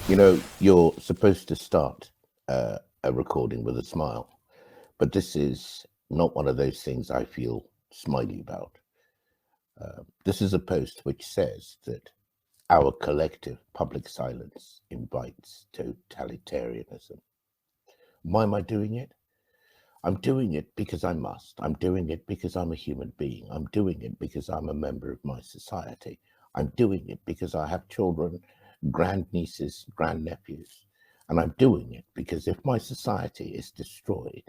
You know, you're supposed to start a recording with a smile, but this is not one of those things I feel smiley about. This is a post which says that our collective public silence invites totalitarianism. Why am I doing it? I'm doing it because I must. I'm doing it because I'm a human being. I'm doing it because I'm a member of my society. I'm doing it because I have children, grandnieces, grandnephews. And I'm doing it because if my society is destroyed,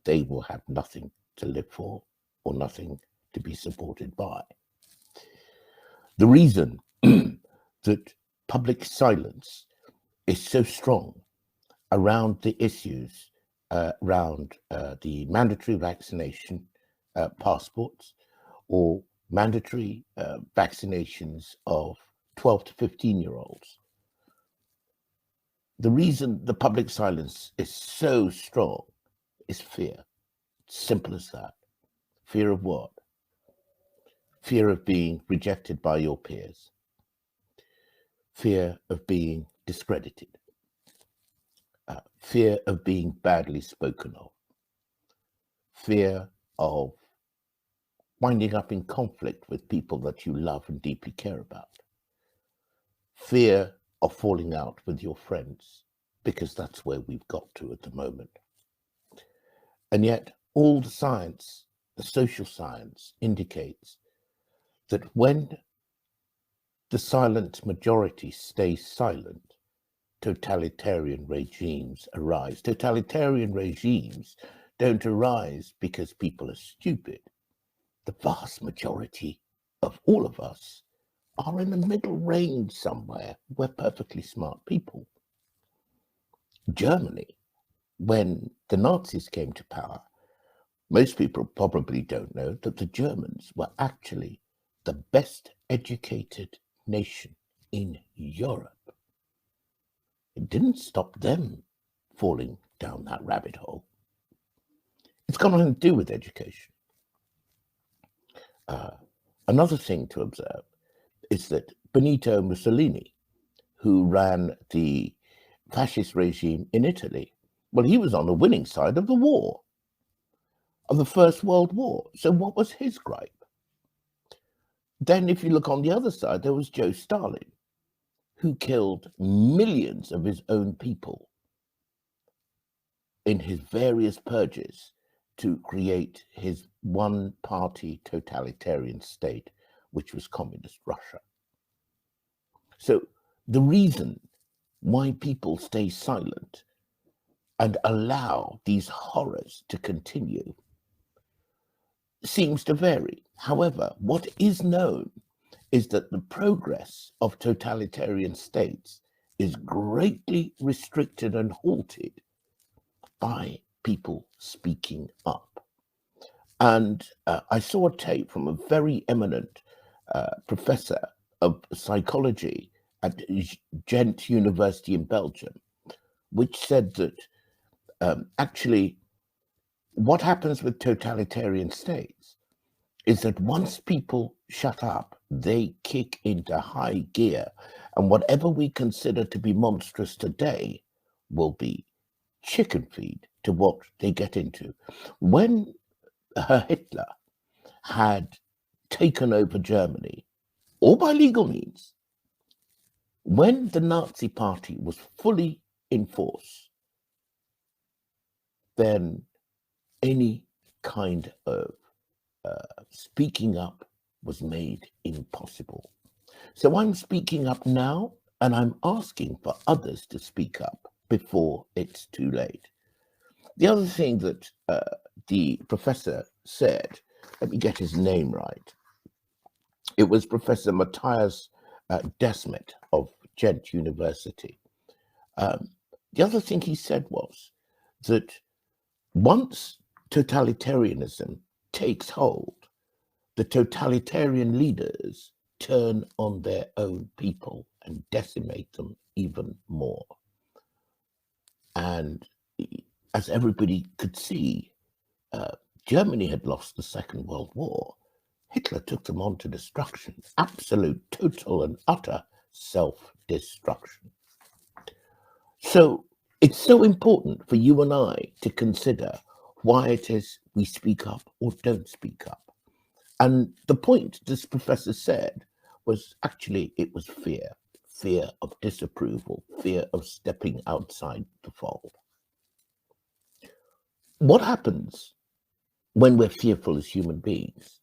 they will have nothing to live for or nothing to be supported by. The reason that public silence is so strong around the issues around the mandatory vaccination passports or mandatory vaccinations of 12 to 15-year-olds. The reason the public silence is so strong is fear. Simple as that. Fear of what? Fear of being rejected by your peers. Fear of being discredited. Fear of being badly spoken of. Fear of winding up in conflict with people that you love and deeply care about. Fear of falling out with your friends, because that's where we've got to at the moment. And yet all the science, the social science, indicates that when the silent majority stays silent, totalitarian regimes arise. Totalitarian regimes don't arise because people are stupid. The vast majority of all of us are in the middle range somewhere. We're perfectly smart people. Germany, when the Nazis came to power, most people probably don't know that the Germans were actually the best educated nation in Europe. It didn't stop them falling down that rabbit hole. It's got nothing to do with education. Another thing to observe is that Benito Mussolini, who ran the fascist regime in Italy, well, he was on the winning side of the war, of the First World War. So what was his gripe? Then if you look on the other side, there was Joe Stalin, who killed millions of his own people in his various purges to create his one-party totalitarian state, which was communist Russia. So the reason why people stay silent and allow these horrors to continue seems to vary. However, what is known is that the progress of totalitarian states is greatly restricted and halted by people speaking up. And I saw a tape from a very eminent professor of psychology at Ghent University in Belgium, which said that actually what happens with totalitarian states is that once people shut up, they kick into high gear, and whatever we consider to be monstrous today will be chicken feed to what they get into. When Hitler had taken over Germany, all by legal means, when the Nazi Party was fully in force, then any kind of speaking up was made impossible. So I'm speaking up now, and I'm asking for others to speak up before it's too late. The other thing that the professor said, let me get his name right, it was Professor Matthias Desmet of Ghent University. The other thing he said was that once totalitarianism takes hold, the totalitarian leaders turn on their own people and decimate them even more. And as everybody could see, Germany had lost the Second World War. Hitler took them on to destruction, absolute, total, and utter self-destruction. So it's so important for you and I to consider why it is we speak up or don't speak up. And the point this professor said was actually it was fear of disapproval, fear of stepping outside the fold. What happens when we're fearful as human beings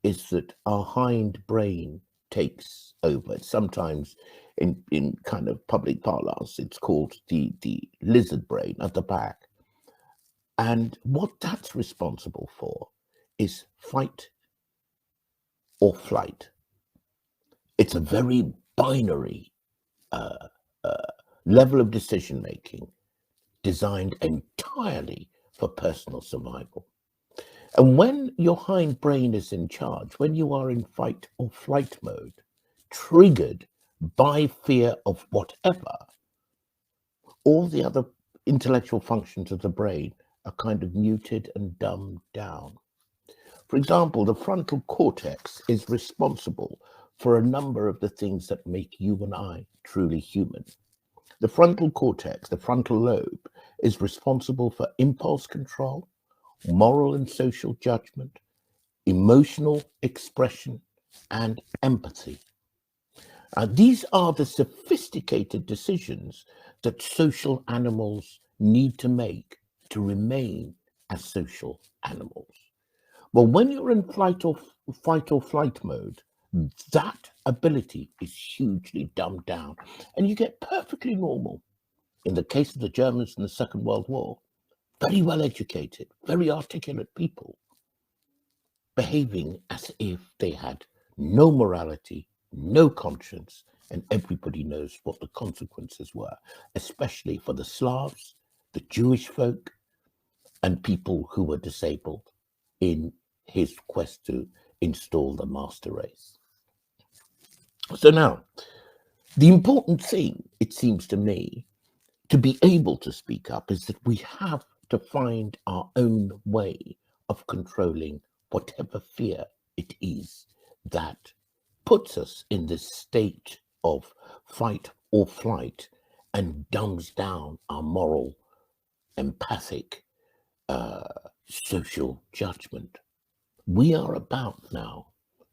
is that our hind brain takes over. Sometimes in kind of public parlance, it's called the lizard brain at the back. And what that's responsible for is fight or flight. It's a very binary uh, level of decision making designed entirely for personal survival. And when your hind brain is in charge, when you are in fight or flight mode, triggered by fear of whatever, all the other intellectual functions of the brain are kind of muted and dumbed down. For example, the frontal cortex is responsible for a number of the things that make you and I truly human. The frontal cortex, the frontal lobe, is responsible for impulse control, moral and social judgment, emotional expression, and empathy. These are the sophisticated decisions that social animals need to make to remain as social animals. Well, when you're in fight or flight mode, that ability is hugely dumbed down, and you get perfectly normal. In the case of the Germans in the Second World War, very well educated, very articulate people behaving as if they had no morality, no conscience, and everybody knows what the consequences were, especially for the Slavs, the Jewish folk, and people who were disabled in his quest to install the master race. So now, the important thing, it seems to me, to be able to speak up is that we have to find our own way of controlling whatever fear it is that puts us in this state of fight or flight and dumbs down our moral, empathic, social judgment. We are about now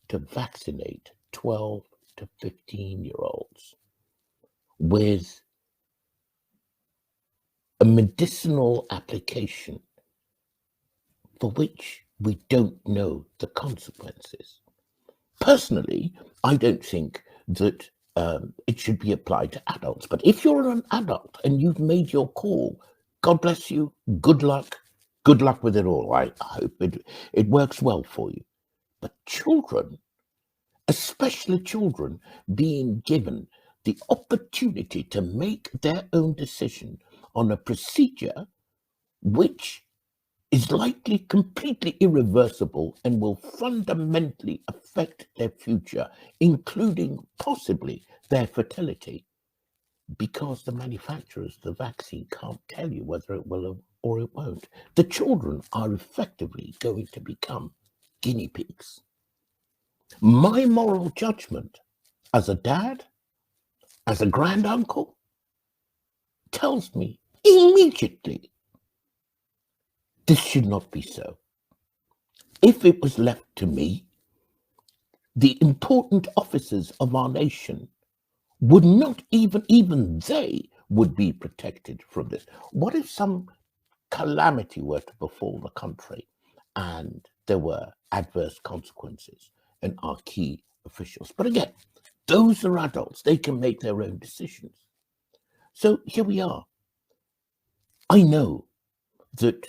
to vaccinate 12 to 15-year-olds with a medicinal application for which we don't know the consequences. Personally, I don't think that it should be applied to adults. But if you're an adult and you've made your call, God bless you, good luck with it all. I hope it works well for you. But children, especially children, being given the opportunity to make their own decision on a procedure which is likely completely irreversible and will fundamentally affect their future, including possibly their fertility, because the manufacturers of the vaccine can't tell you whether it will or it won't. The children are effectively going to become guinea pigs. My moral judgment as a dad, as a granduncle, tells me immediately this should not be so. If it was left to me, the important officers of our nation would not even they would be protected from this. What if some calamity were to befall the country and there were adverse consequences and our key officials? But again, those are adults. They can make their own decisions. So here we are. I know that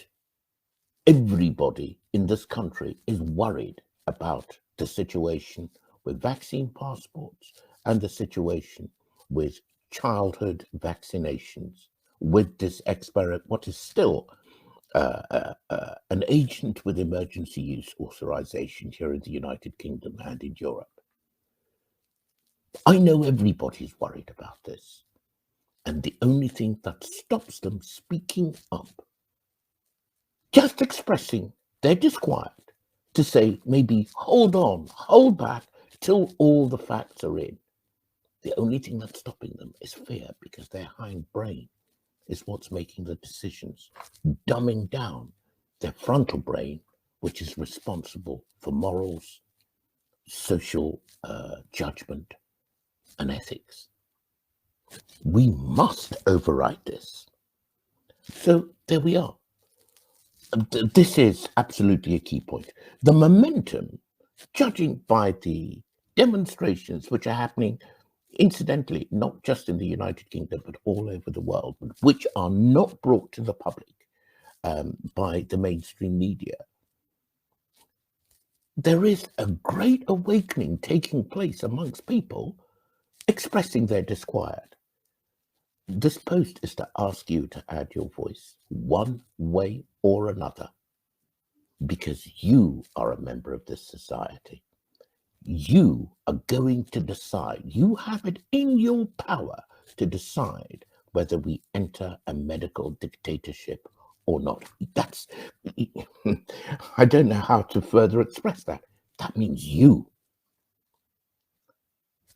everybody in this country is worried about the situation with vaccine passports and the situation with childhood vaccinations, with this experiment, what is still an agent with emergency use authorization here in the United Kingdom and in Europe. I know everybody's worried about this. And the only thing that stops them speaking up, just expressing their disquiet, to say maybe hold on, hold back till all the facts are in, The only thing that's stopping them is fear, because their hindbrain is what's making the decisions, dumbing down their frontal brain, which is responsible for morals, social judgment, and ethics. We must override this. So there we are. This is absolutely a key point. The momentum, judging by the demonstrations which are happening, incidentally, not just in the United Kingdom, but all over the world, which are not brought to the public by the mainstream media. There is a great awakening taking place amongst people expressing their disquiet. This post is to ask you to add your voice one way or another, because you are a member of this society. You are going to decide. You have it in your power to decide whether we enter a medical dictatorship or not. That's, I don't know how to further express that. That means you.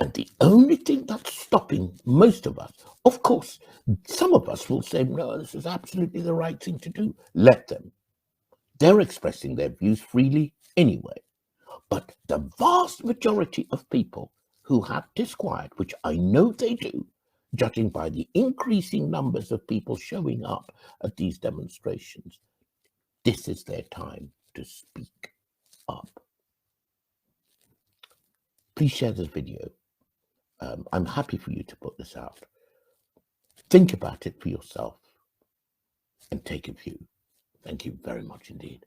And the only thing that's stopping most of us, of course, some of us will say, no, this is absolutely the right thing to do. Let them. They're expressing their views freely anyway. But the vast majority of people who have disquiet, which I know they do, judging by the increasing numbers of people showing up at these demonstrations, this is their time to speak up. Please share this video. I'm happy for you to put this out. Think about it for yourself and take a view. Thank you very much indeed.